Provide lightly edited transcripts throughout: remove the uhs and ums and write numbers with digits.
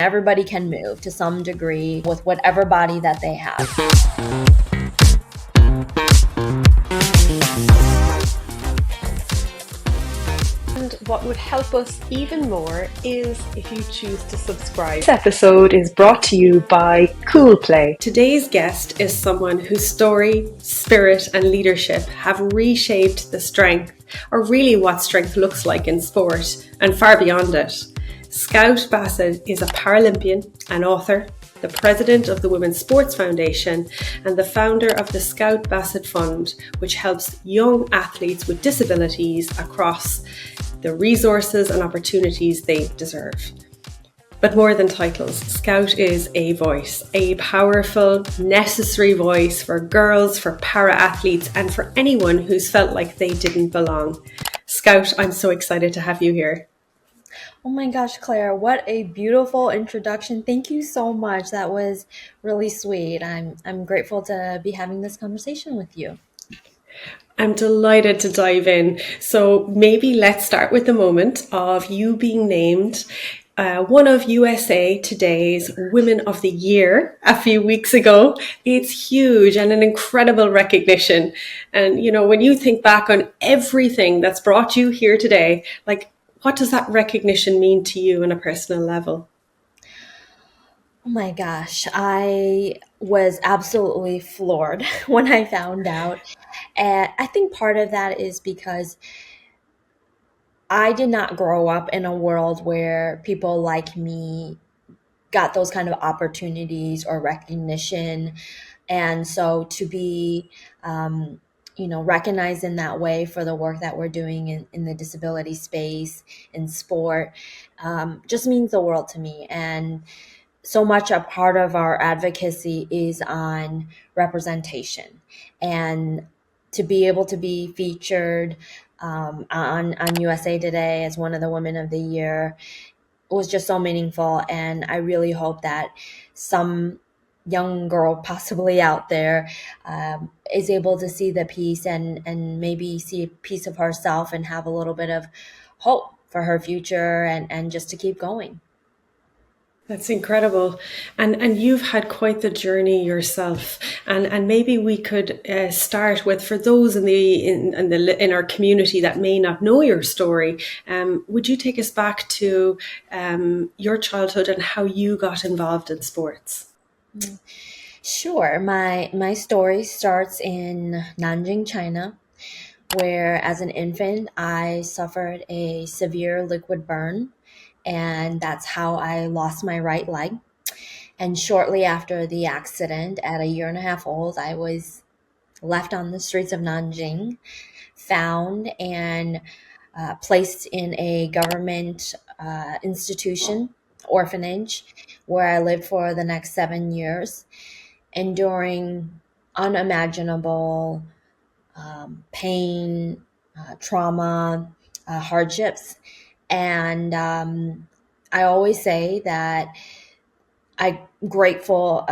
Everybody can move to some degree with whatever body that they have. And what would help us even more is if you choose to subscribe. This episode is brought to you by Cool Play. Today's guest is someone whose story, spirit, and leadership have reshaped the strength, or really what strength looks like in sport and far beyond it. Scout Bassett is a Paralympian, an author, the president of the Women's Sports Foundation, and the founder of the Scout Bassett Fund, which helps young athletes with disabilities across the resources and opportunities they deserve. But more than titles, Scout is a voice, a powerful, necessary voice for girls, for para-athletes, and for anyone who's felt like they didn't belong. Scout, I'm so excited to have you here. Oh my gosh, Claire, what a beautiful introduction. Thank you so much. That was really sweet. I'm grateful to be having this conversation with you. I'm delighted to dive in. So maybe let's start with the moment of you being named one of USA Today's Women of the Year a few weeks ago. It's huge and an incredible recognition. And, you know, when you think back on everything that's brought you here today, like, what does that recognition mean to you on a personal level? Oh my gosh, I was absolutely floored when I found out. And I think part of that is because I did not grow up in a world where people like me got those kind of opportunities or recognition. And so to be, recognized in that way for the work that we're doing in the disability space, in sport, just means the world to me. And so much a part of our advocacy is on representation, and to be able to be featured on USA Today as one of the Women of the Year was just so meaningful. And I really hope that some young girl possibly out there is able to see the piece and maybe see a piece of herself and have a little bit of hope for her future and just to keep going. That's incredible. And you've had quite the journey yourself. And maybe we could start with, for those in our community that may not know your story, would you take us back to your childhood and how you got involved in sports? Sure. My story starts in Nanjing, China, where as an infant I suffered a severe liquid burn, and that's how I lost my right leg. And shortly after the accident, at a year and a half old, I was left on the streets of Nanjing, found and placed in a government institution, orphanage, where I lived for the next 7 years, enduring unimaginable pain, trauma, hardships. And I always say that I'm grateful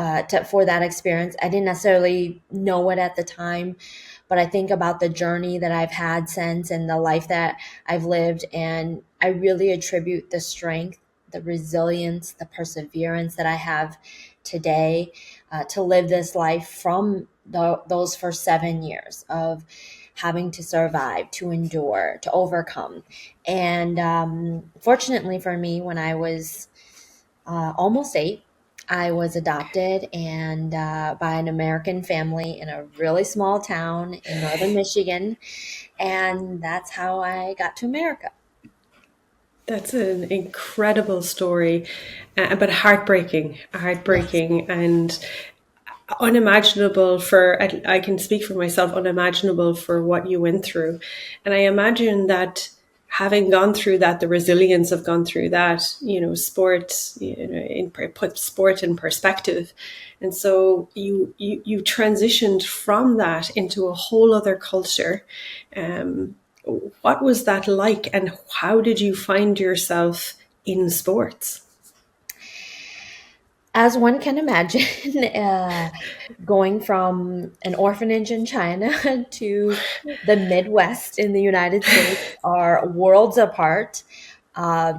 for that experience. I didn't necessarily know it at the time, but I think about the journey that I've had since and the life that I've lived. And I really attribute the strength, the resilience, the perseverance that I have today to live this life from those first 7 years of having to survive, to endure, to overcome. And fortunately for me, when I was almost 8, I was adopted and by an American family in a really small town in northern Michigan, and that's how I got to America. That's an incredible story, but heartbreaking, and unimaginable for, I can speak for myself, unimaginable for what you went through. And I imagine that having gone through that, the resilience of gone through that, sport, put sport in perspective. And so you transitioned from that into a whole other culture. What was that like, and how did you find yourself in sports? As one can imagine, going from an orphanage in China to the Midwest in the United States are worlds apart. uh,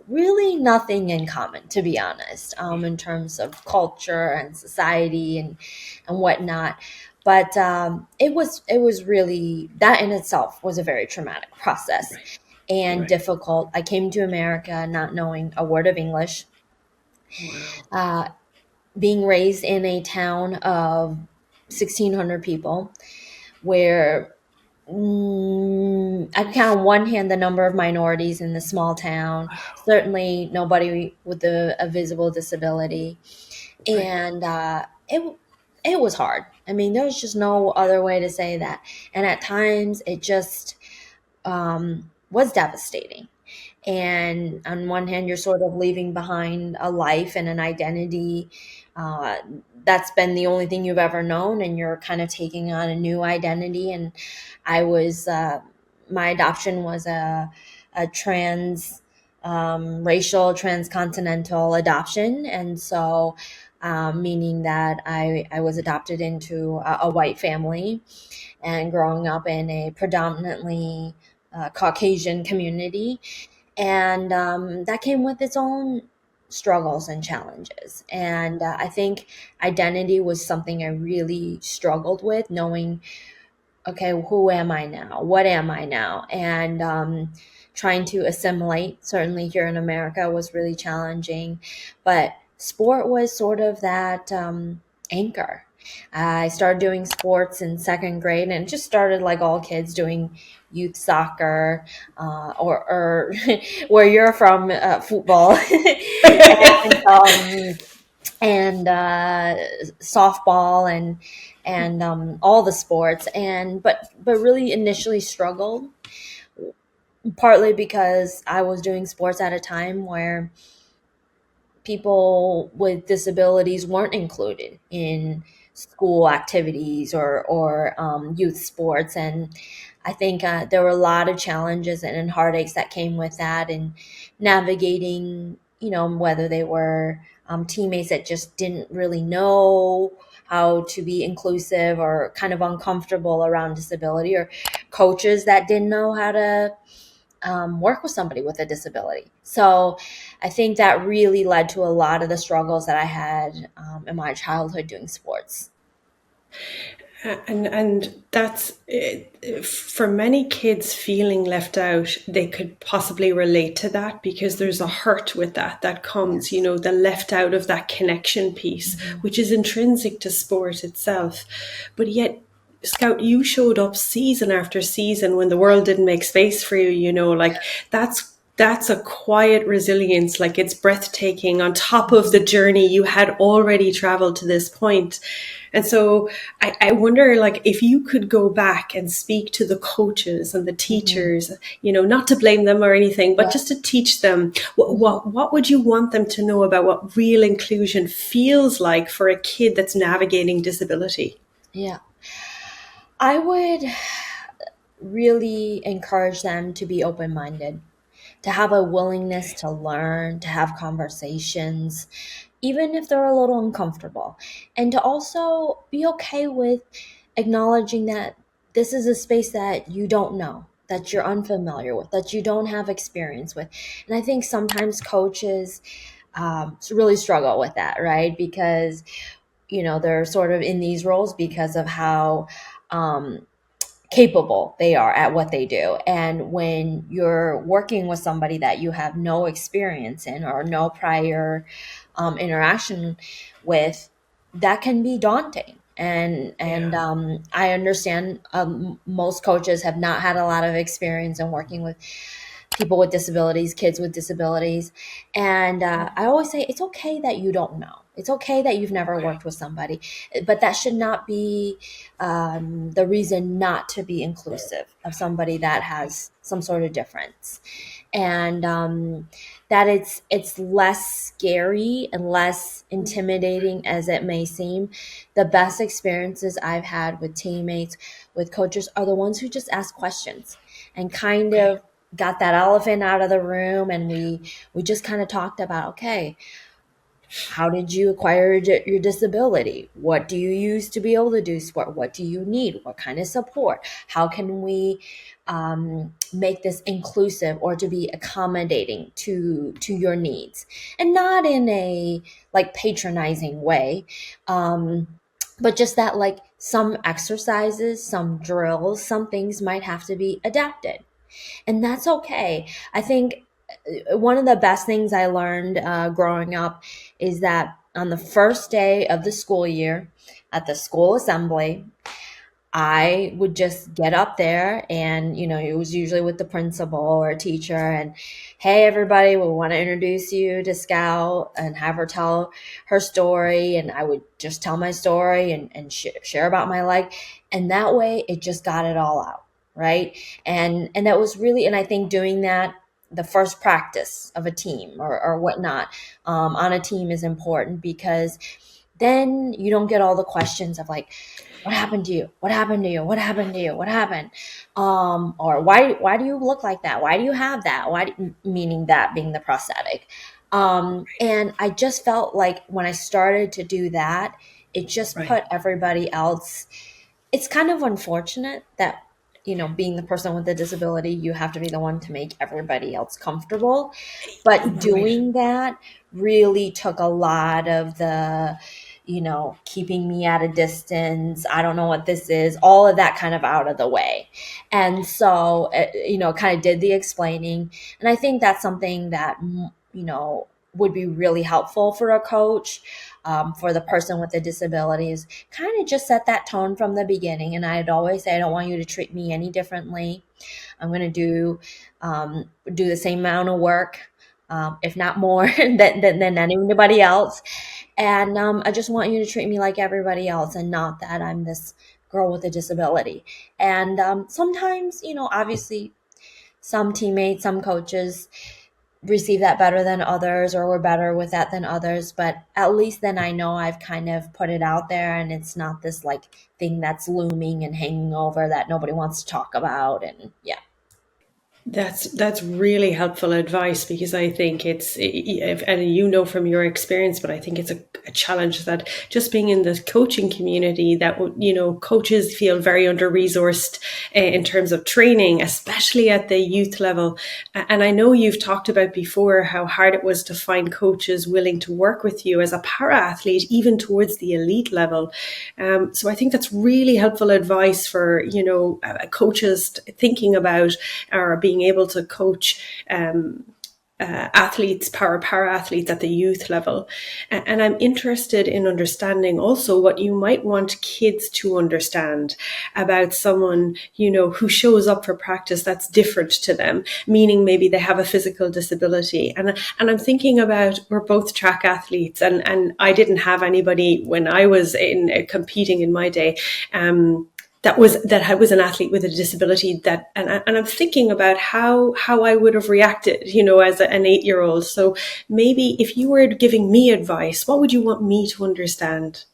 really nothing in common, to be honest, in terms of culture and society and whatnot. But it was really, that in itself was a very traumatic process Right. and Right. difficult. I came to America not knowing a word of English, Wow. uh, being raised in a town of 1,600 people where I can count on one hand the number of minorities in the small town. Certainly, nobody with a visible disability, Right. and it was hard. I mean, there's just no other way to say that. And at times, it just was devastating. And on one hand, you're sort of leaving behind a life and an identity uh, that's been the only thing you've ever known, and you're kind of taking on a new identity. And I was, my adoption was a trans, racial, transcontinental adoption. And so, meaning that I was adopted into a white family and growing up in a predominantly Caucasian community, and that came with its own struggles and challenges. And I think identity was something I really struggled with, knowing, okay, who am I now? What am I now? And trying to assimilate, certainly here in America, was really challenging. But sport was sort of that anchor. I started doing sports in second grade and just started like all kids doing youth soccer, or where you're from, football, and softball and all the sports, and but really initially struggled, partly because I was doing sports at a time where people with disabilities weren't included in school activities or youth sports. And I think there were a lot of challenges and heartaches that came with that, and navigating, whether they were teammates that just didn't really know how to be inclusive or kind of uncomfortable around disability, or coaches that didn't know how to work with somebody with a disability. So I think that really led to a lot of the struggles that I had in my childhood doing sports. And that's it, for many kids feeling left out, they could possibly relate to that because there's a hurt with that comes, Yes. the left out of that connection piece, Mhm. which is intrinsic to sport itself. But yet, Scout, you showed up season after season when the world didn't make space for you, like that's a quiet resilience, like it's breathtaking on top of the journey you had already traveled to this point. And so I wonder, like, if you could go back and speak to the coaches and the Mhm. teachers, not to blame them or anything, but Yeah. just to teach them, what, Mhm. what would you want them to know about what real inclusion feels like for a kid that's navigating disability? Yeah. I would really encourage them to be open minded, to have a willingness Okay. to learn, to have conversations, even if they're a little uncomfortable, and to also be okay with acknowledging that this is a space that you don't know, that you're unfamiliar with, that you don't have experience with. And I think sometimes coaches really struggle with that, right? Because, they're sort of in these roles because of how um, capable they are at what they do. And when you're working with somebody that you have no experience in or no prior interaction with, that can be daunting. And Yeah. I understand most coaches have not had a lot of experience in working with people with disabilities, kids with disabilities. And I always say it's okay that you don't know. It's okay that you've never Right. worked with somebody, but that should not be the reason not to be inclusive of somebody that has some sort of difference. And that it's less scary and less intimidating as it may seem. The best experiences I've had with teammates, with coaches, are the ones who just ask questions and kind Okay. of got that elephant out of the room, and we just kind of talked about, okay, How did you acquire your disability? What do you use to be able to do sport? What do you need? What kind of support? How can we make this inclusive or to be accommodating to your needs, and not in a like patronizing way, um, but just that like some exercises, some drills, some things might have to be adapted, and that's okay. I think one of the best things I learned growing up is that on the first day of the school year at the school assembly, I would just get up there and, it was usually with the principal or a teacher and, hey, everybody, we want to introduce you to Scout and have her tell her story. And I would just tell my story and share about my life. And that way it just got it all out. Right. And that was really, and I think doing that the first practice of a team or whatnot on a team is important, because then you don't get all the questions of like, what happened to you? What happened to you? What happened to you? What happened? Or why do you look like that? Why do you have that? Meaning that being the prosthetic. And I just felt like when I started to do that, it just Right. put everybody else. It's kind of unfortunate that, being the person with the disability, you have to be the one to make everybody else comfortable. But Right. doing that really took a lot of the, keeping me at a distance. I don't know what this is, all of that kind of out of the way. And so, kind of did the explaining. And I think that's something that, would be really helpful for a coach, for the person with the disabilities, kind of just set that tone from the beginning. And I'd always say, I don't want you to treat me any differently. I'm going to do the same amount of work, if not more, than anybody else. And I just want you to treat me like everybody else, and not that I'm this girl with a disability. And sometimes, obviously, some teammates, some coaches receive that better than others, or were better with that than others. But at least then I know I've kind of put it out there, and it's not this like thing that's looming and hanging over that nobody wants to talk about. And yeah. That's really helpful advice, because I think and you know from your experience, but I think it's a challenge that just being in the coaching community, that coaches feel very under resourced in terms of training, especially at the youth level. And I know you've talked about before how hard it was to find coaches willing to work with you as a para athlete, even towards the elite level. So I think that's really helpful advice for coaches thinking about or being able to coach athletes, para athletes at the youth level. And I'm interested in understanding also what you might want kids to understand about someone, who shows up for practice that's different to them, meaning maybe they have a physical disability. And I'm thinking about, we're both track athletes, and I didn't have anybody when I was in competing in my day. That was an athlete with a disability, and I'm thinking about how I would have reacted, as an 8-year-old. So maybe if you were giving me advice, what would you want me to understand?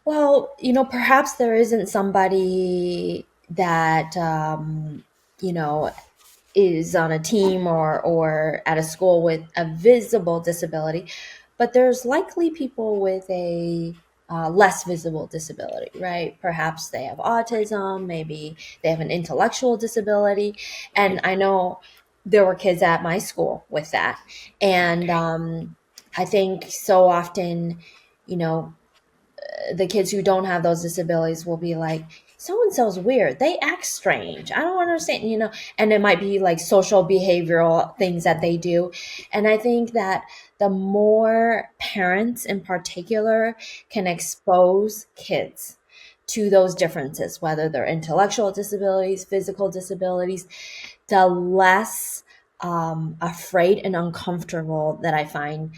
Well, perhaps there isn't somebody that, you know, is on a team or at a school with a visible disability, but there's likely people with a less visible disability, right? Perhaps they have autism, maybe they have an intellectual disability. And I know there were kids at my school with that. And I think so often, you know, the kids who don't have those disabilities will be like, so and so's weird. They act strange. I don't understand, and it might be like social behavioral things that they do. And I think that the more parents in particular can expose kids to those differences, whether they're intellectual disabilities, physical disabilities, the less afraid and uncomfortable that I find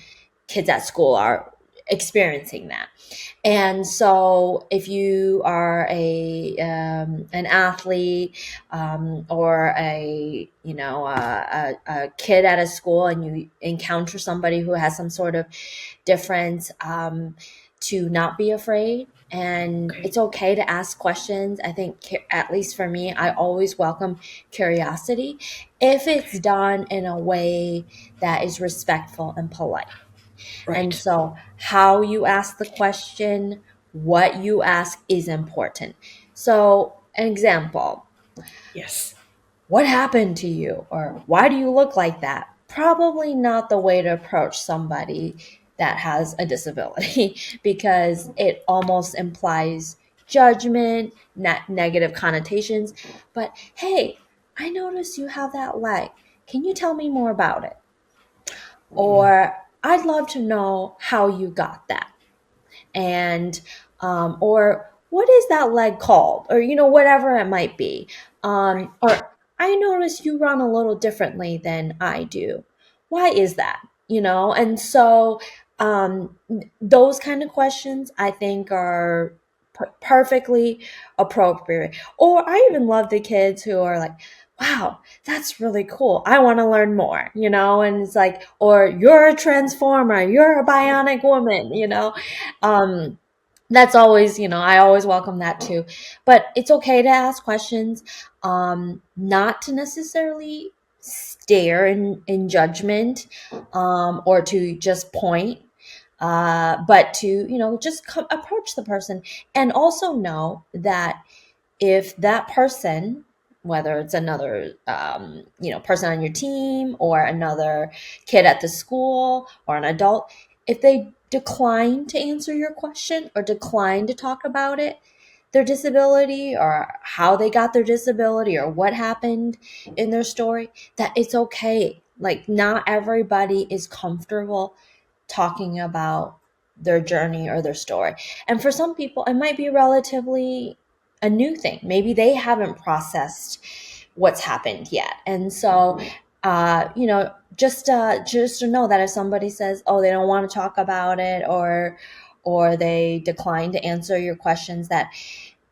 kids at school are experiencing that. And so, if you are an athlete, or a kid at a school, and you encounter somebody who has some sort of difference, to not be afraid. And Okay. it's okay to ask questions. I think, at least for me, I always welcome curiosity if it's done in a way that is respectful and polite. And Right. so, how you ask the question, what you ask is important. So, an example, Yes. what happened to you? Or why do you look like that? Probably not the way to approach somebody that has a disability because it almost implies judgment, negative connotations. But hey, I noticed you have that leg. Can you tell me more about it? Or I'd love to know how you got that. And or what is that leg called, or whatever it might be. Right. Or I notice you run a little differently than I do. Why is that? And so those kind of questions I think are perfectly appropriate. Or I even love the kids who are like, wow, that's really cool. I want to learn more, and it's like, or you're a transformer, you're a bionic woman, um, that's always, I always welcome that too. But it's okay to ask questions, not to necessarily stare in judgment, or to just point, but to, just approach the person and also know that if that person, whether it's another person on your team or another kid at the school or an adult, if they decline to answer your question or decline to talk about it, their disability or how they got their disability or what happened in their story, that it's okay. Like, not everybody is comfortable talking about their journey or their story. And for some people, it might be relatively a new thing. Maybe they haven't processed what's happened yet. And so, just to know that if somebody says, "Oh, they don't want to talk about it," or they decline to answer your questions, that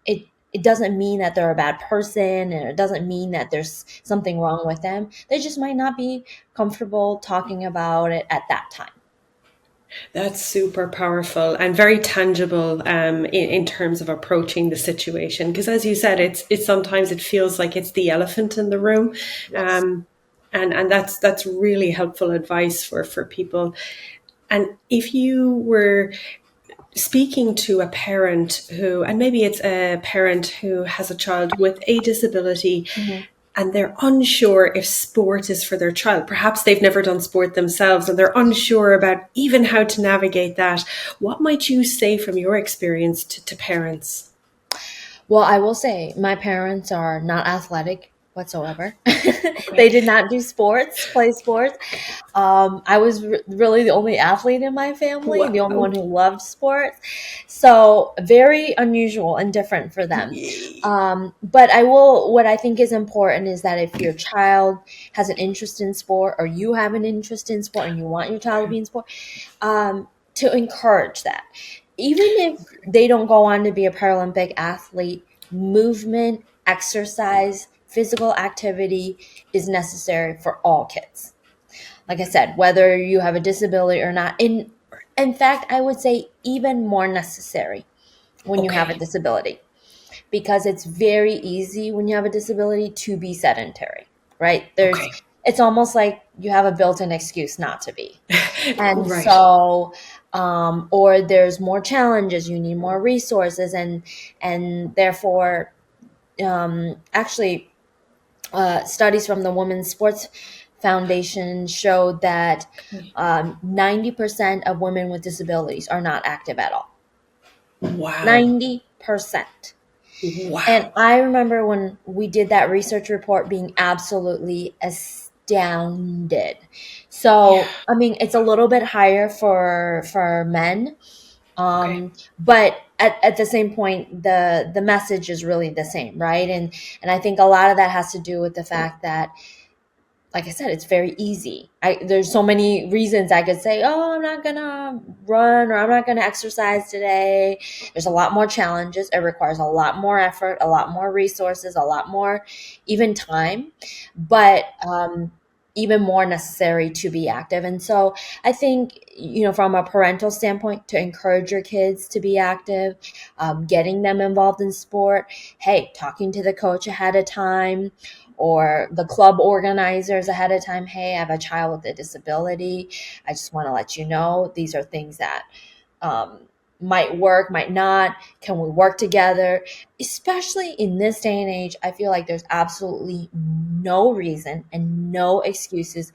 it it doesn't mean that they're a bad person, and it doesn't mean that there's something wrong with them. They just might not be comfortable talking about it at that time. That's super powerful and very tangible in terms of approaching the situation. Because as you said, it's sometimes it feels like it's the elephant in the room, Yes. um, and that's really helpful advice for people. And if you were speaking to a parent who, and maybe it's a parent who has a child with a disability, Mhm. and they're unsure if sport is for their child. Perhaps they've never done sport themselves and they're unsure about even how to navigate that. What might you say from your experience to parents? Well, I will say my parents are not athletic whatsoever. They Okay. did not do sports, play sports. I was really the only athlete in my family, the only one Wow. who loved sports. So very unusual and different for them. But what I think is important is that if your child has an interest in sport, or you have an interest in sport and you want your child to be in sport, to encourage that. Even if they don't go on to be a Paralympic athlete, movement, exercise, physical activity is necessary for all kids. Like I said, whether you have a disability or not. In fact, I would say even more necessary when you have a Okay. disability, because it's very easy when you have a disability to be sedentary, right? Okay. It's almost like you have a built-in excuse not to be. And Right. so, or there's more challenges, you need more resources, and therefore, actually, studies from the Women's Sports Foundation showed that Okay. 90% of women with disabilities are not active at all. Wow. 90%. And Wow. I remember when we did that research report being absolutely astounded. Yeah. So, I mean, it's a little bit higher for men, Okay. but at the same point, the message is really the same, right? And I think a lot of that has to do with the fact that, like I said, it's very easy. There's so many reasons I could say, oh, I'm not gonna run, or I'm not gonna exercise today. There's a lot more challenges. It requires a lot more effort, a lot more resources, a lot more even time, but even more necessary to be active. And so I think, from a parental standpoint, to encourage your kids to be active, getting them involved in sport, hey, talking to the coach ahead of time, or the club organizers ahead of time. Hey, I have a child with a disability. I just want to let you know these are things that um, might work, might not. Can we work together? Especially in this day and age, I feel like there's absolutely no reason and no excuses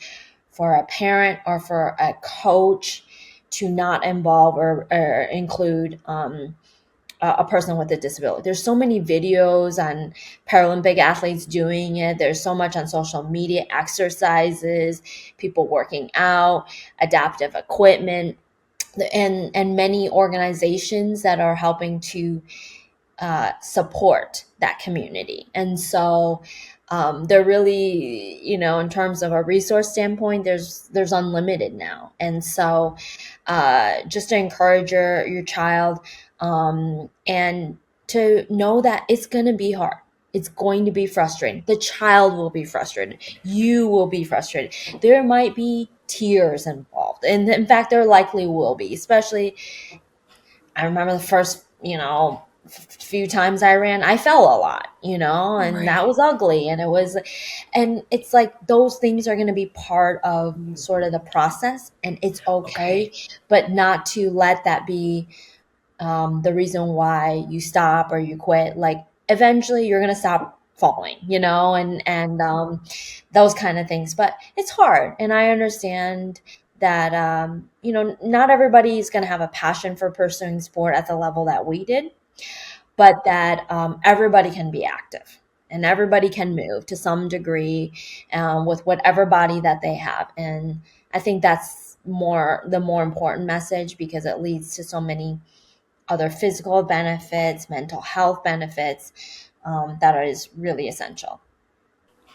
for a parent or for a coach to not involve or include a person with a disability. There's so many videos on Paralympic athletes doing it. There's so much on social media, exercises, people working out, adaptive equipment, and many organizations that are helping to support that community. And so they're really, in terms of a resource standpoint, there's unlimited now. And so just to encourage your child, and to know that it's going to be hard. It's going to be frustrating. The child will be frustrated. You will be frustrated. There might be tears involved. And in fact, there likely will be, especially I remember the first, few times I ran, I fell a lot, and that Right. was ugly. And it's like those things are going to be part of sort of the process, and it's okay, Okay. but not to let that be the reason why you stop or you quit. Like eventually you're going to stop falling, and those kind of things. But it's hard. And I understand that, not everybody is going to have a passion for pursuing sport at the level that we did, but that everybody can be active and everybody can move to some degree with whatever body that they have. And I think that's the more important message, because it leads to so many other physical benefits, mental health benefits, that is really essential.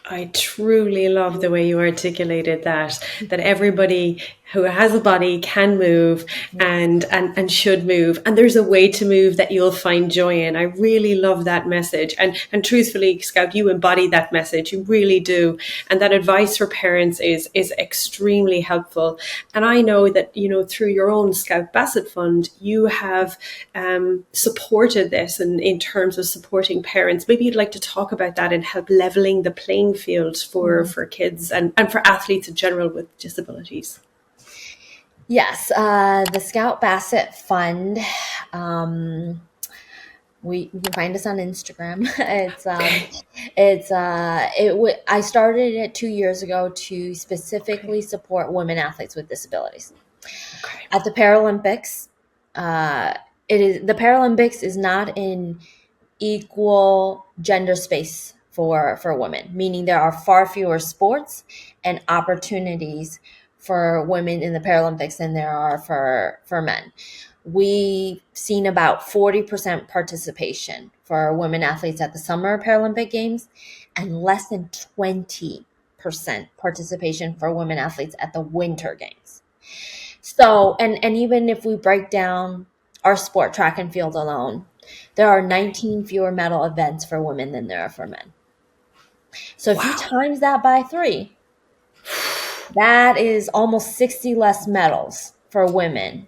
I truly love the way you articulated that everybody who has a body can move Yes. and should move. And there's a way to move that you'll find joy in. I really love that message. And truthfully, Scout, you embody that message. You really do. And that advice for parents is extremely helpful. And I know that, through your own Scout Bassett Fund, you have supported this in terms of supporting parents. Maybe you'd like to talk about that and help leveling the playing field for kids and for athletes in general with disabilities. Yes, the Scout Bassett Fund. Um, you can find us on Instagram. I started it 2 years ago to specifically Okay. support women athletes with disabilities. Okay. At the Paralympics, uh, the Paralympics is not in equal gender space for women, meaning there are far fewer sports and opportunities for women in the Paralympics than there are for men. We've seen about 40% participation for women athletes at the Summer Paralympic Games and less than 20% participation for women athletes at the Winter Games. So, and even if we break down our sport, track and field alone, there are 19 fewer medal events for women than there are for men. So if you Wow. times that by three, that is almost 60 less medals for women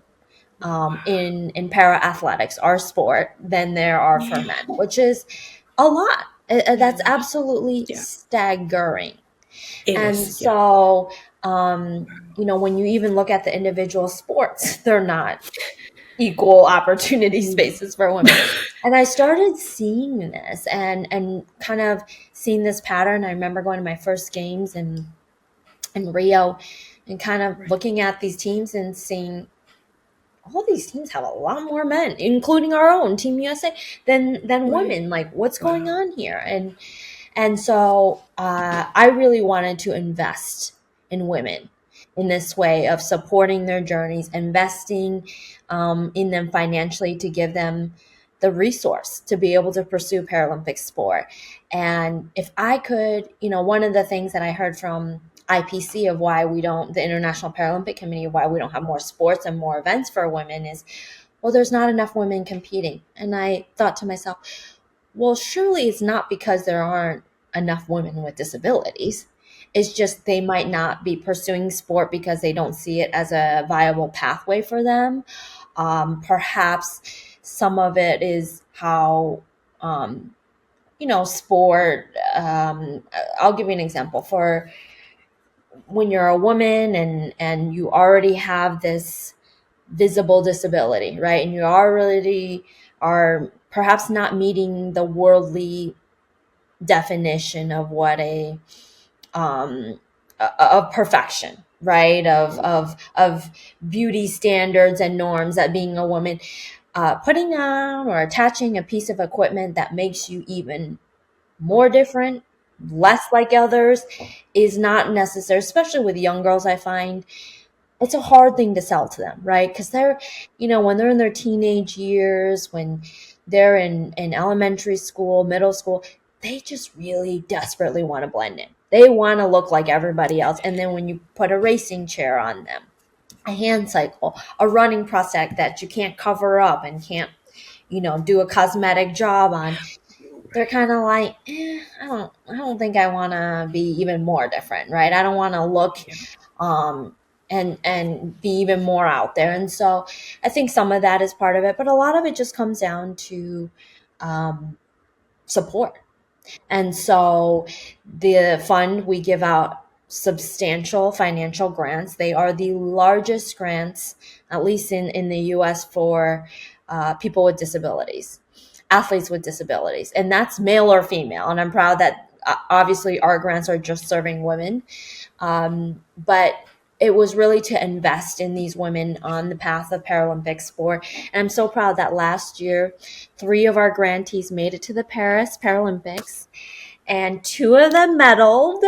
in para athletics, our sport, than there are for Yeah. men, which is a lot. That's Yeah. absolutely Yeah. staggering. It And is. Yeah. so, when you even look at the individual sports, they're not equal opportunity spaces for women. And I started seeing this and kind of seeing this pattern. I remember going to my first games in Rio and kind of Right. looking at these teams and seeing all these teams have a lot more men, including our own Team USA, than Right. women. Like, what's going Wow. on here? And so I really wanted to invest in women in this way of supporting their journeys, investing in them financially to give them the resource to be able to pursue Paralympic sport. And if I could, one of the things that I heard from IPC of why we don't, the International Paralympic Committee, of why we don't have more sports and more events for women is, well, there's not enough women competing. And I thought to myself, well, surely it's not because there aren't enough women with disabilities. It's just they might not be pursuing sport because they don't see it as a viable pathway for them. Perhaps some of it is how, um, sport. I'll give you an example. For when you're a woman and you already have this visible disability, right? And you already are perhaps not meeting the worldly definition of what um of perfection, right? Of beauty standards and norms, that being a woman, putting on or attaching a piece of equipment that makes you even more different, less like others, is not necessary, especially with young girls. I find it's a hard thing to sell to them, right? Because when they're in their teenage years, when they're in elementary school, middle school, they just really desperately want to blend in. They want to look like everybody else. And then when you put a racing chair on them, a hand cycle, a running prosthetic that you can't cover up and can't, do a cosmetic job on, they're kind of like, I don't think I want to be even more different, right? I don't want to look um and be even more out there. And so I think some of that is part of it, but a lot of it just comes down to um support. And so the fund, we give out substantial financial grants. They are the largest grants, at least in the US, for people with disabilities, athletes with disabilities. And that's male or female. And I'm proud that obviously our grants are just serving women. But it was really to invest in these women on the path of Paralympic sport. And I'm so proud that last year, 3 of our grantees made it to the Paris Paralympics, and 2 of them medaled.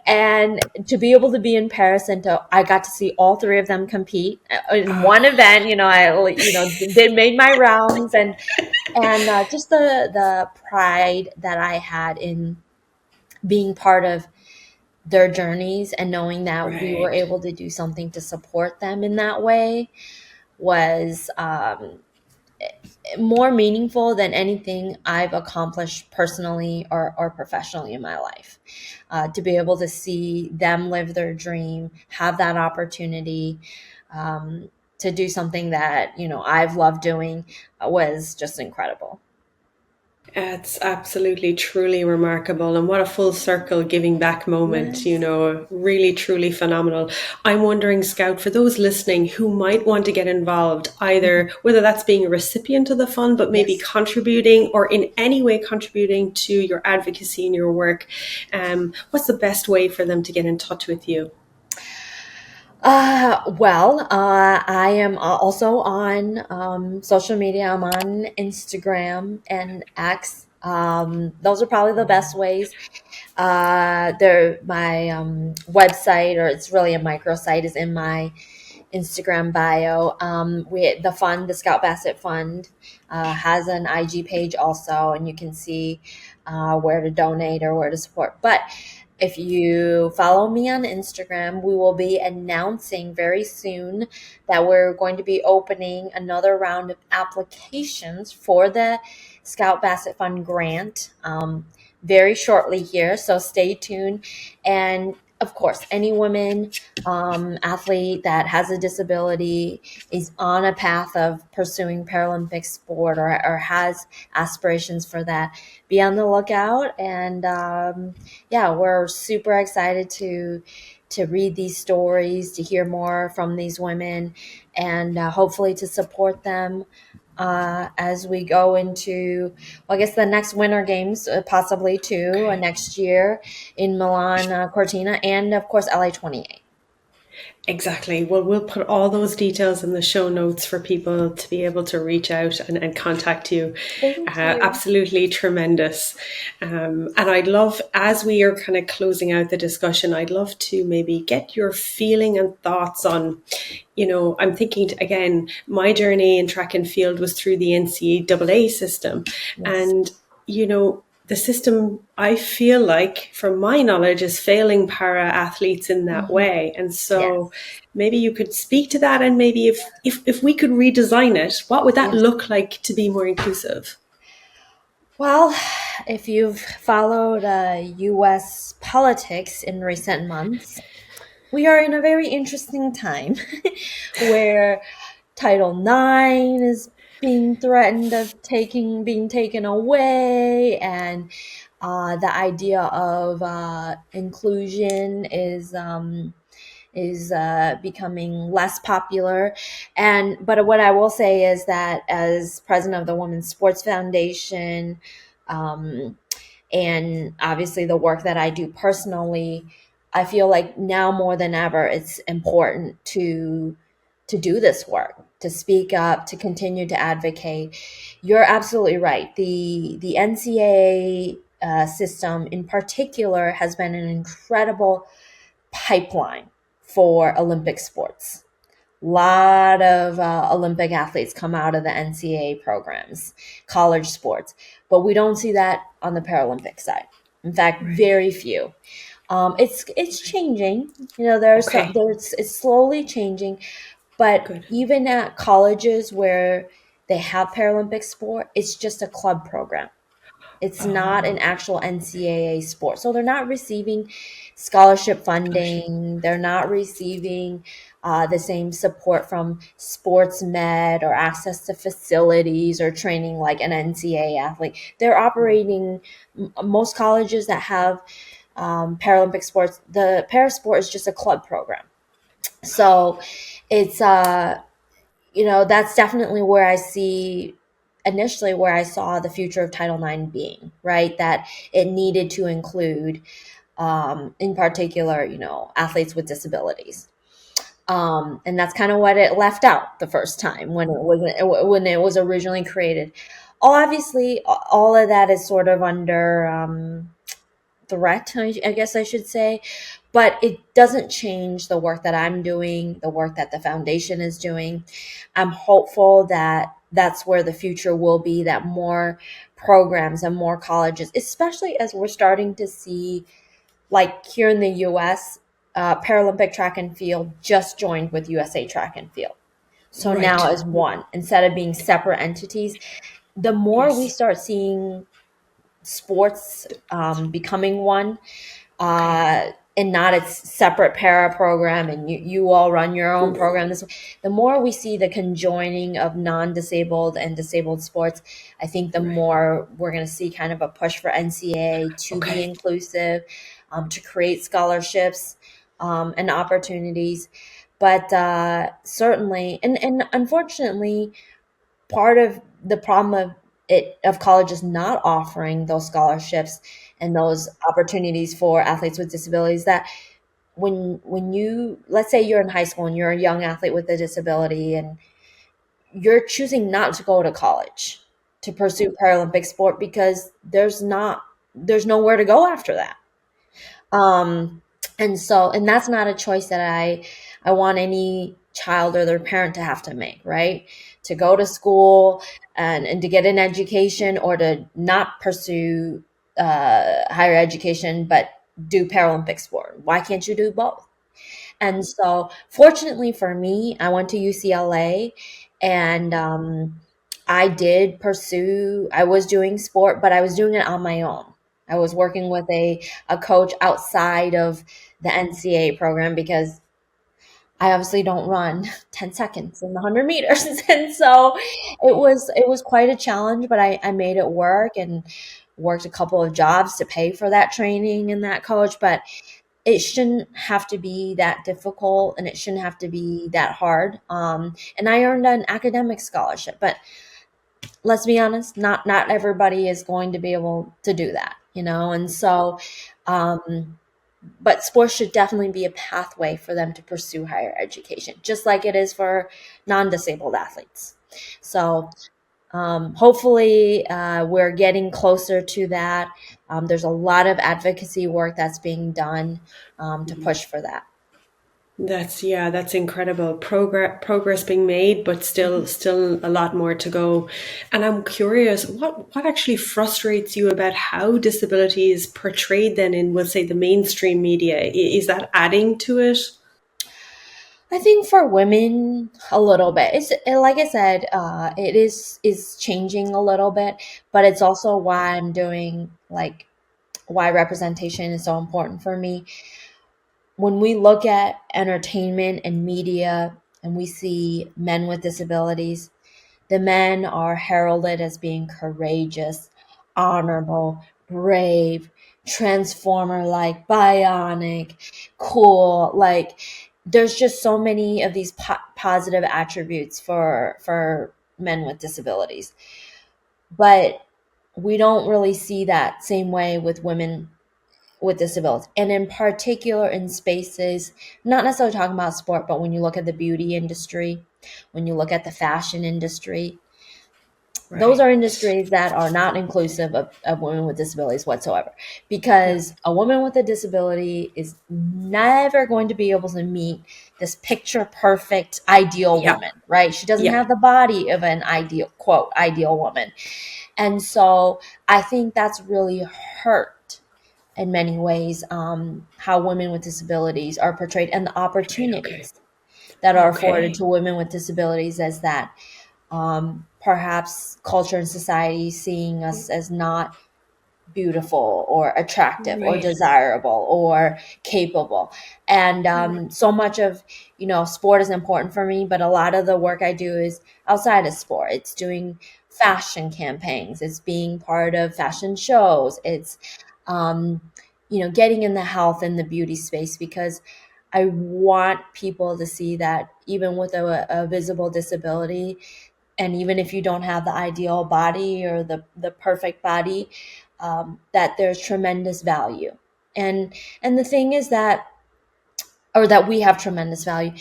And to be able to be in Paris and I got to see all 3 of them compete in one event. They made my rounds, and just the pride that I had in being part of their journeys and knowing that we were Right. able to do something to support them in that way was more meaningful than anything I've accomplished personally or professionally in my life. To be able to see them live their dream, have that opportunity to do something that I've loved doing, was just incredible. It's absolutely truly remarkable, and what a full circle giving back moment, Yes. really truly phenomenal. I'm wondering, Scout, for those listening who might want to get involved, either Mhm. whether that's being a recipient of the fund, but maybe Yes. contributing or in any way contributing to your advocacy and your work, what's the best way for them to get in touch with you? I am also on social media. I'm on Instagram and X. Those are probably the best ways. My website, or it's really a microsite, is in my Instagram bio. The fund, the Scout Bassett Fund, has an IG page also, and you can see where to donate or where to support. But if you follow me on Instagram, we will be announcing very soon that we're going to be opening another round of applications for the Scout Bassett Fund grant very shortly here. So stay tuned. And of course, any woman athlete that has a disability, is on a path of pursuing Paralympic sport, or has aspirations for that, be on the lookout. And yeah, we're super excited to read these stories, to hear more from these women, and hopefully to support them as we go into, well, I guess the next Winter Games, possibly too, next year in Milan, Cortina, and of course LA 28. Exactly. Well, we'll put all those details in the show notes for people to be able to reach out and contact you. Thank you. Absolutely tremendous. And I'd love, as we are kind of closing out the discussion, I'd love to maybe get your feeling and thoughts on, I'm thinking, again, my journey in track and field was through the NCAA system. Yes. And, the system, I feel like, from my knowledge, is failing para athletes in that Hmm. way. And so Yes. maybe you could speak to that, and maybe if we could redesign it, what would that Yes. look like to be more inclusive? Well, if you've followed US politics in recent months, we are in a very interesting time where Title IX is being threatened of being taken away, and the idea of inclusion is becoming less popular. And but what I will say is that as president of the Women's Sports Foundation, um, and obviously the work that I do personally, I feel like now more than ever it's important to do this work, to speak up, to continue to advocate. You're absolutely right. The NCAA system in particular has been an incredible pipeline for Olympic sports. A lot of Olympic athletes come out of the NCAA programs, college sports, but we don't see that on the Paralympic side. In fact, Right. very few. It's changing. You know, there's some, Okay. there's it's slowly changing, but Good. even at colleges where they have Paralympic sport, it's just a club program. It's not an Oh, actual NCAA sport. So they're not receiving scholarship scholarship. funding. They're not receiving the same support from sports med or access to facilities or training like an NCAA athlete. They're operating, most colleges that have Paralympic sports, the parasport is just a club program. So it's that's definitely where I see initially where I saw the future of Title IX being, right? That it needed to include, in particular, athletes with disabilities. And that's kind of what it left out the first time when it was originally created. Obviously, all of that is sort of under threat, I guess I should say. But it doesn't change the work that I'm doing, the work that the foundation is doing. I'm hopeful that that's where the future will be, that more programs and more colleges, especially as we're starting to see, like here in the US, Paralympic track and field just joined with USA Track and Field. So now Right. as one, instead of being separate entities, the more we Yes. start seeing sports becoming one, Okay. and not its separate para program, and you all run your own program this way. The more we see the conjoining of non-disabled and disabled sports, I think the Right. more we're going to see kind of a push for NCAA to be Okay. inclusive, to create scholarships and opportunities. But certainly, and unfortunately, part of the problem of colleges not offering those scholarships and those opportunities for athletes with disabilities, that when you, let's say you're in high school and you're a young athlete with a disability and you're choosing not to go to college to pursue Paralympic sport because there's nowhere to go after that. um, and that's not a choice that I want any child or their parent to have to make, right? To go to school and to get an education, or to not pursue higher education but do Paralympic sport. Why can't you do both? And so, fortunately for me, I went to UCLA, and I was doing sport, but I was doing it on my own. I was working with a coach outside of the NCAA program because I obviously don't run 10 seconds in the 100 meters. And so it was quite a challenge, but I made it work and worked a couple of jobs to pay for that training and that coach. But it shouldn't have to be that difficult, and it shouldn't have to be that hard. And I earned an academic scholarship, but let's be honest, not everybody is going to be able to do that. And so, but sports should definitely be a pathway for them to pursue higher education, just like it is for non-disabled athletes. So hopefully, we're getting closer to that. There's a lot of advocacy work that's being done to push for that. That's yeah, that's incredible progress being made, but still a lot more to go. And I'm curious, what actually frustrates you about how disability is portrayed then in, we'll say, the mainstream media? Is that adding to it? I think for women, a little bit. Like I said, it is changing a little bit, but it's also why I'm doing, like, why representation is so important for me. When we look at entertainment and media and we see men with disabilities, The men are heralded as being courageous, honorable, brave, transformer like, bionic, cool. Like, there's just so many of these positive attributes for men with disabilities. But we don't really see that same way with women with disabilities. And in particular, in spaces, not necessarily talking about sport, but when you look at the beauty industry, when you look at the fashion industry, those Right. are industries that are not inclusive of women with disabilities whatsoever. Yeah. Because a woman with a disability is never going to be able to meet this picture perfect ideal Yeah. woman, right? She doesn't Yeah. have the body of an ideal, quote, ideal woman. And so I think that's really hurt in many ways, how women with disabilities are portrayed and the Right. Okay. opportunities that are afforded Okay. to women with disabilities, as that perhaps culture and society seeing us as not beautiful or attractive or Right. desirable or capable. And Right. so much of, sport is important for me, but a lot of the work I do is outside of sport. It's doing fashion campaigns, it's being part of fashion shows, it's um, getting in the health and the beauty space, because I want people to see that even with a visible disability, and even if you don't have the ideal body or the perfect body, that there's tremendous value. And the thing is that, or that we have tremendous value,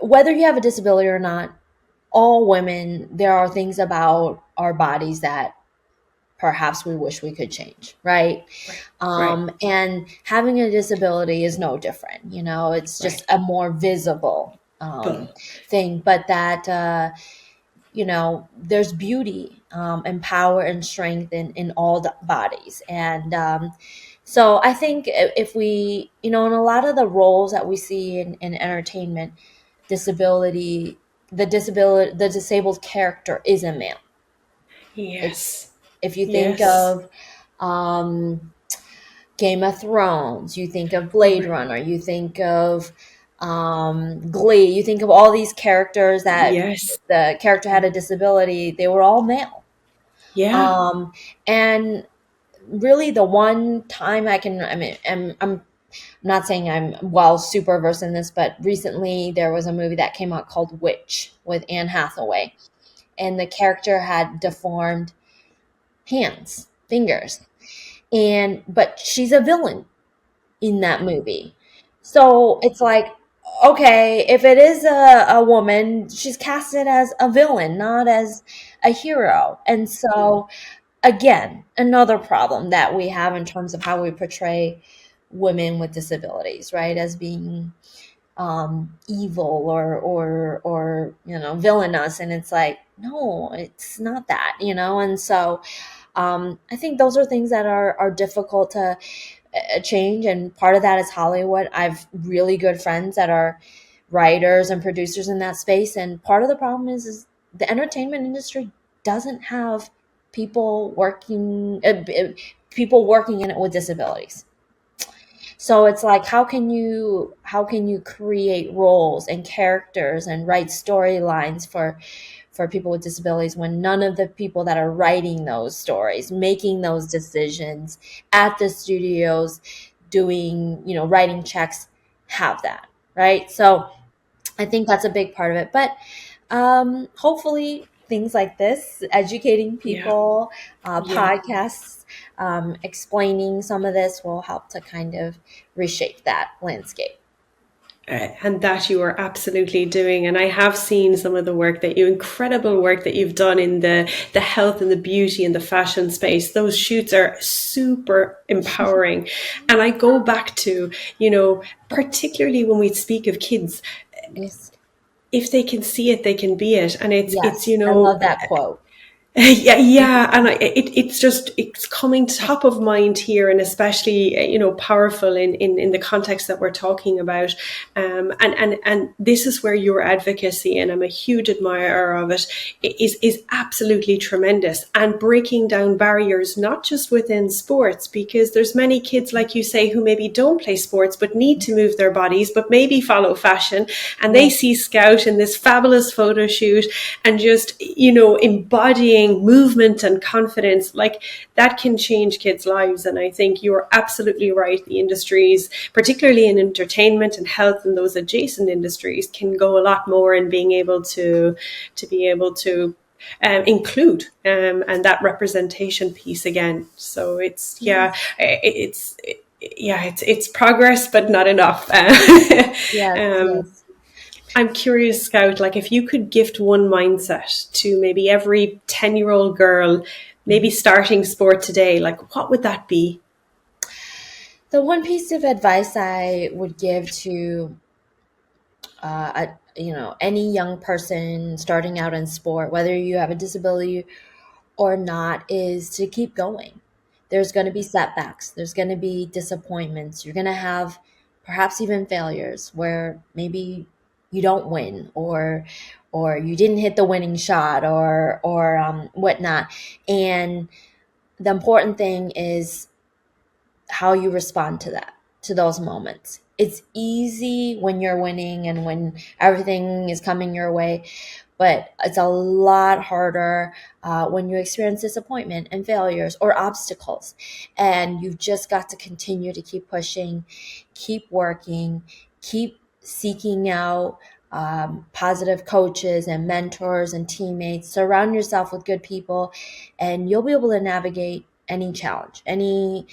whether you have a disability or not. All women, there are things about our bodies that perhaps we wish we could change, right? Right. Right. And having a disability is no different. It's Right. just a more visible But thing, but that there's beauty, and power and strength in all the bodies. And so I think if we, in a lot of the roles that we see in entertainment, disability, the disabled character is a male. It's, yes. if you think Yes. of um, Game of Thrones, you think of Blade Right. Runner, you think of Glee, you think of all these characters that Yes. the character had a disability, they were all male. Yeah. And really, the one time I mean, I'm not saying I'm well super versed in this, but recently there was a movie that came out called Witch with Anne Hathaway, and the character had deformed hands, fingers, and but she's a villain in that movie. So it's like, okay, if it is a woman, she's casted as a villain, not as a hero. And so, again, another problem that we have in terms of how we portray women with disabilities, right? As being evil or villainous. And it's like, no, it's not that, and so I think those are things that are difficult to change, and part of that is Hollywood. I've really good friends that are writers and producers in that space, and part of the problem is the entertainment industry doesn't have people working people working in it with disabilities. So it's like, how can you create roles and characters and write storylines for people with disabilities when none of the people that are writing those stories, making those decisions at the studios, doing, writing checks, have that, right? So I think that's a big part of it. But hopefully, things like this, educating Yeah. people, Yeah. podcasts, explaining some of this will help to kind of reshape that landscape. And that you are absolutely doing. And I have seen some of the work that you, incredible work that you've done in the health and the beauty and the fashion space. Those shoots are super empowering. And I go back to, particularly when we speak of kids, Yes. if they can see it, they can be it. And it's, Yes, I love that quote. Yeah, and it's coming top of mind here, and especially powerful in the context that we're talking about, and this is where your advocacy, and I'm a huge admirer of it, is absolutely tremendous, and breaking down barriers not just within sports, because there's many kids like you say who maybe don't play sports but need to move their bodies, but maybe follow fashion, and they Yeah. see Scout in this fabulous photo shoot and just embodying movement and confidence, like that can change kids' lives. And I think you're absolutely right. The industries, particularly in entertainment and health and those adjacent industries, can go a lot more in being able to include and that representation piece again. So it's Yes. it's progress, but not enough. Yes. um, Yes. I'm curious, Scout, like if you could gift one mindset to maybe every 10-year-old girl, maybe Mhm. starting sport today, like what would that be? The one piece of advice I would give to any young person starting out in sport, whether you have a disability or not, is to keep going. There's going to be setbacks, there's going to be disappointments, you're going to have perhaps even failures where maybe you don't win, or you didn't hit the winning shot, or whatnot. And the important thing is how you respond to that, to those moments. It's easy when you're winning and when everything is coming your way, but it's a lot harder when you experience disappointment and failures or obstacles. And you've just got to continue to keep pushing, keep working, keep seeking out positive coaches and mentors and teammates. Surround yourself with good people, and you'll be able to navigate any challenge, any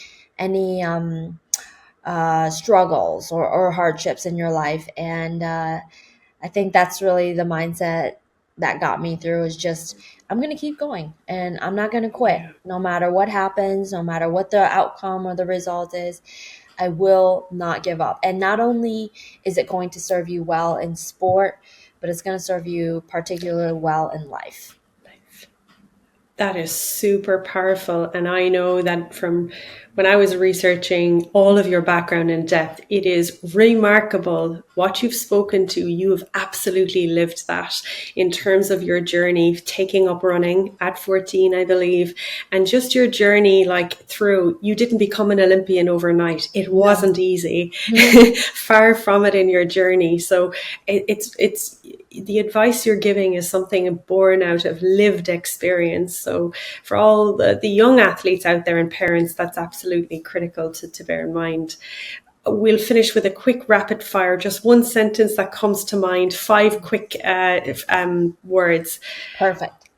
struggles or hardships in your life. And I think that's really the mindset that got me through, is just, I'm going to keep going and I'm not going to quit Yeah. no matter what happens, no matter what the outcome or the result is. I will not give up. And not only is it going to serve you well in sport, but it's going to serve you particularly well in life. That is super powerful. And I know that from when I was researching all of your background in depth, it is remarkable what you've spoken to. You have absolutely lived that in terms of your journey, taking up running at 14, I believe, and just your journey like through. You didn't become an Olympian overnight. It No. wasn't easy. Mhm. Far from it in your journey. So it's the advice you're giving is something born out of lived experience. So for all the young athletes out there and parents, that's absolutely critical to bear in mind. We'll finish with a quick rapid fire, just one sentence that comes to mind, five quick words. Perfect.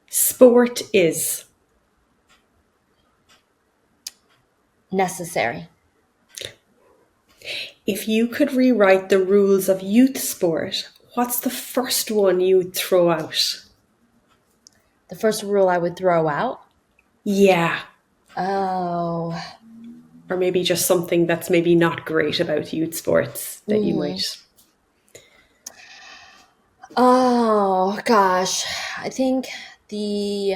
Sport is. Necessary. If you could rewrite the rules of youth sport, what's the first one you'd throw out? The first rule I would throw out. Yeah. Oh. Or maybe just something that's maybe not great about youth sports that you Mhm. might. Oh gosh, I think the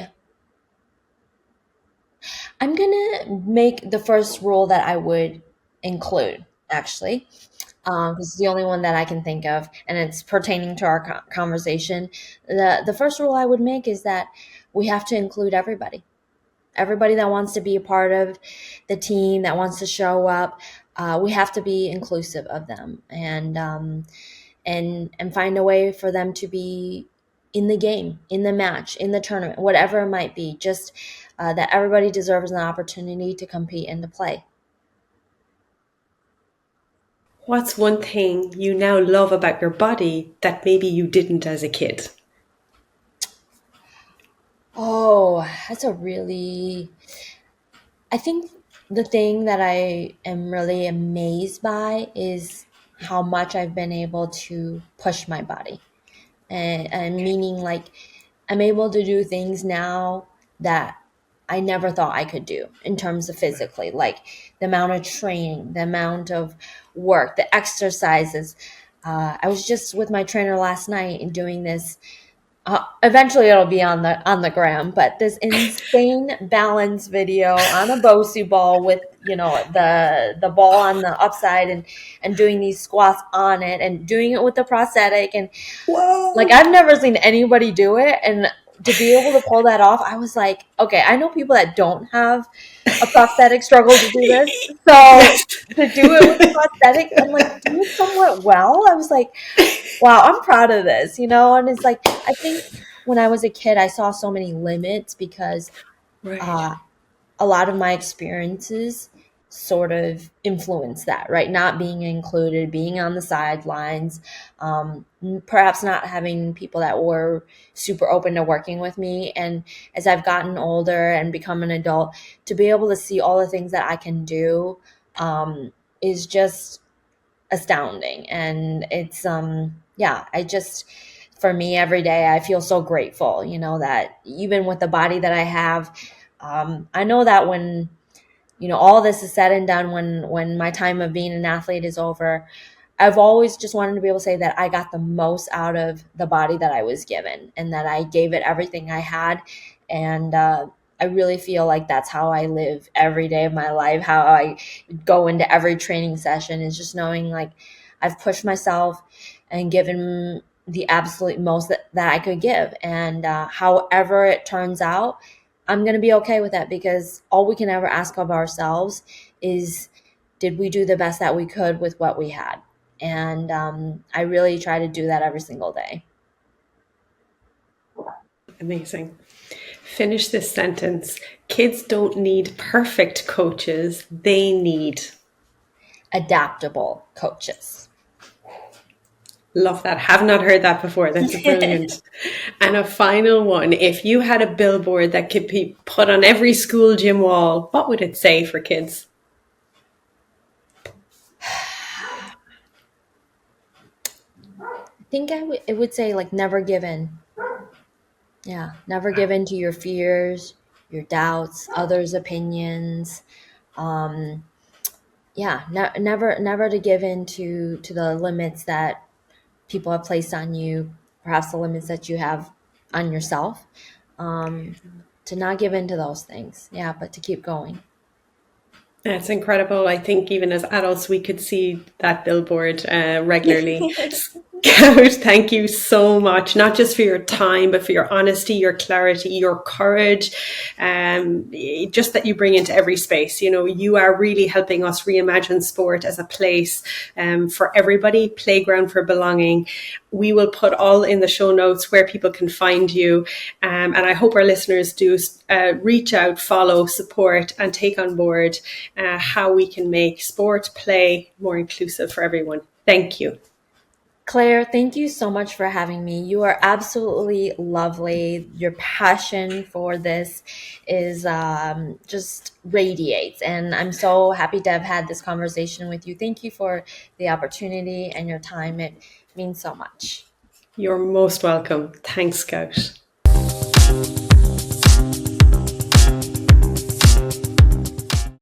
I'm gonna make the first rule that I would include, actually. This is the only one that I can think of, and it's pertaining to our conversation. The first rule I would make is that we have to include everybody. Everybody that wants to be a part of the team, that wants to show up, we have to be inclusive of them, and find a way for them to be in the game, in the match, in the tournament, whatever it might be. Just that everybody deserves an opportunity to compete and to play. What's one thing you now love about your body that maybe you didn't as a kid? Oh, that's a really, I think the thing that I am really amazed by is how much I've been able to push my body. And meaning, like, I'm able to do things now that I never thought I could do in terms of physically, like the amount of training, the amount of work, the exercises. I was just with my trainer last night and doing this Eventually it'll be on the gram, but this insane balance video on a Bosu ball with, you know, the ball on the upside, and doing these squats on it and doing it with the prosthetic, and like Whoa! I've never seen anybody do it, and to be able to pull that off, I was like, okay, I know people that don't have a prosthetic struggle to do this. So Yes. to do it with a prosthetic and like do it somewhat well, I was like, wow, I'm proud of this, you know? And it's like, I think when I was a kid, I saw so many limits because Right. uh, a lot of my experiences sort of influenced that, right? Not being included, being on the sidelines, perhaps not having people that were super open to working with me. And as I've gotten older and become an adult, to be able to see all the things that I can do is just astounding. And it's yeah, I just, for me, every day I feel so grateful, you know, that even with the body that I have, I know that when, you know, all this is said and done, when my time of being an athlete is over, I've always just wanted to be able to say that I got the most out of the body that I was given, and that I gave it everything I had. And I really feel like that's how I live every day of my life, how I go into every training session, is just knowing like I've pushed myself and given the absolute most that I could give. And however it turns out, I'm going to be okay with that, because all we can ever ask of ourselves is, did we do the best that we could with what we had? And I really try to do that every single day. Amazing. Finish this sentence. Kids don't need perfect coaches, they need. Adaptable coaches. Love that. Have not heard that before. That's brilliant. And a final one. If you had a billboard that could be put on every school gym wall, what would it say for kids? I think it would say like never give in. Yeah, never give in to your fears, your doubts, others' opinions. Um, yeah, never to give in to the limits that people have placed on you, perhaps the limits that you have on yourself. Um, to not give in to those things. Yeah, but to keep going. That's incredible. I think even as adults, we could see that billboard regularly. Scout, thank you so much, not just for your time, but for your honesty, your clarity, your courage, just that you bring into every space. You know, you are really helping us reimagine sport as a place for everybody, playground for belonging. We will put all in the show notes where people can find you. And I hope our listeners do reach out, follow, support, and take on board how we can make sport play more inclusive for everyone. Thank you. Claire, thank you so much for having me. You are absolutely lovely. Your passion for this is just radiates. And I'm so happy to have had this conversation with you. Thank you for the opportunity and your time. It means so much. You're most welcome. Thanks, Scout.